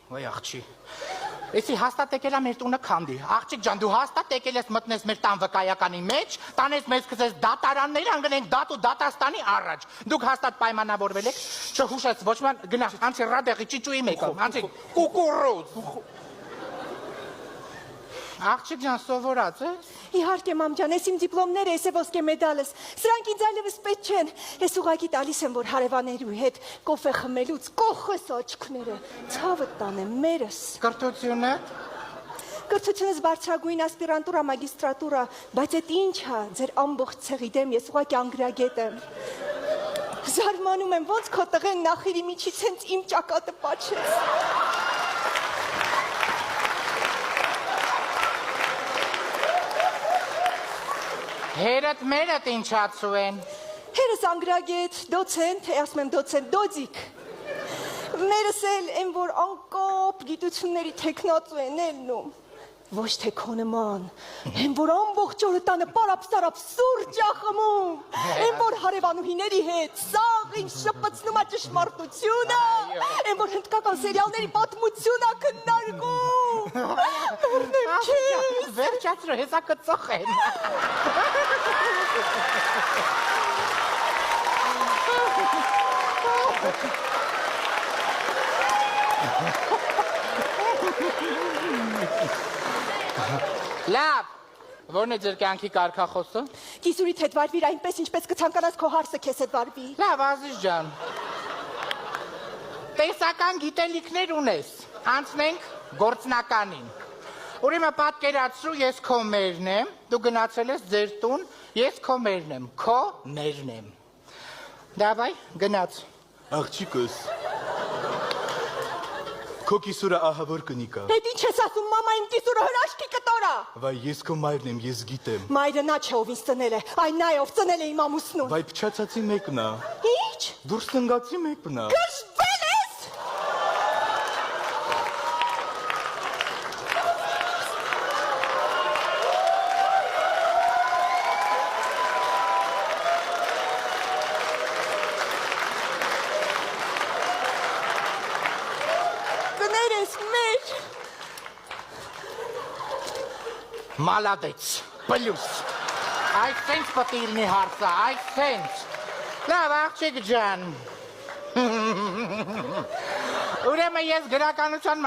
Ոյ աղջի։ Էսի հաստատ եկել է մեր տունը քանդի։ Աղջիկ ջան, դու հաստատ եկել ես մտնես մեր տան վկայականի մեջ, տանես մեզ սկսես դատարաններ անգնենք դատ ու դատաստանի առաջ։ Դուք հաստատ պայմանավորվել եք, չհուշեց ոչ ման գնա, անցի ռադեղի ճիճուի մեկը, անցի կուկուրուզ։ Աղջիկ ջան, սովորած ես։ Իհարկե մամ ջան, ես իմ դիպլոմները, ես է ոսկե մեդալս։ Սրանք ինձ այլևս պետք չեն։ Ես ուղղակի տալիս եմ, որ հարևաներու հետ կոֆե խմելուց կոխես աչքները, ցավը տանեմ մերս։ Կրթությունը։ Կրթությունս բարձրագույն ասպիրանտուրա, մագիստրատուրա, բայց այդ ինչ է, ձեր ամբողջ ցեղի դեմ ես ուղղակի անգրագետ եմ։ Զարմանում եմ, ոնց քո տղեն նախիրի միջից հենց իմ ճակատը պաչեց։ Հերդ մերդ ինչացու են։ Հերս անգրագետ, դոցենտ, ասում եմ դոցենտ, դոձիկ։ Մերս էլ են, որ անկապ գիտությունների թեկնածու են ելնում։ Ոչ թե քո նման, են, որ ամբողջ օրը տանը պարապ-սարապ սուրճ ա խմում, են, որ հարևանուհիների հետ սաղին շպցնում ա ճշմարտությունը, են, որ հնդկական սերիալների պատմություն ա քննարկում։ Մերնեմ քեզ։ Վերջացրու, հեսա կծոխեն։ Լավ, որն է ձեր կյանքի կարգախոսը։ Կիսուրիդ հետ վարվիր այնպես, ինչպես կցանկանաս քո հարսը քեզ հետ վարվի։ Լավ, Ազիզ ջան։ Տեսական գիտելիքներ ունես, անցնենք գործնականին։ Ուրեմն պատկերացրու, ես քո մերն եմ, դու գնացել ես ձեր տուն, ես քո մերն եմ, քո մերն եմ։ Դավայ, գնաց։ Աղջիկս, քո կիսուրը ահավոր կնիկա։ Հետ ինչ ես ասում, մամա, իմ կիսուրը հրաշքի կտորա։ Վայ, ես քո մայրն եմ, ես գիտեմ։ Մայրը նա չէ, ով ինձ ծնել է, այն նա է, ով ծնել է իմ ամուսնուն։ Վայ, փչացածի մեկն ա։ Ինչ։ Դուրս տնգացի մեկն ա։ Գժվել ես։ Կներես մեր։ Մալադեց, պլյուս։ Այսենց պտի լինի հարցը, այսենց։ Լավ, աղջիկ ջան։ Ուրեմն ես գրականության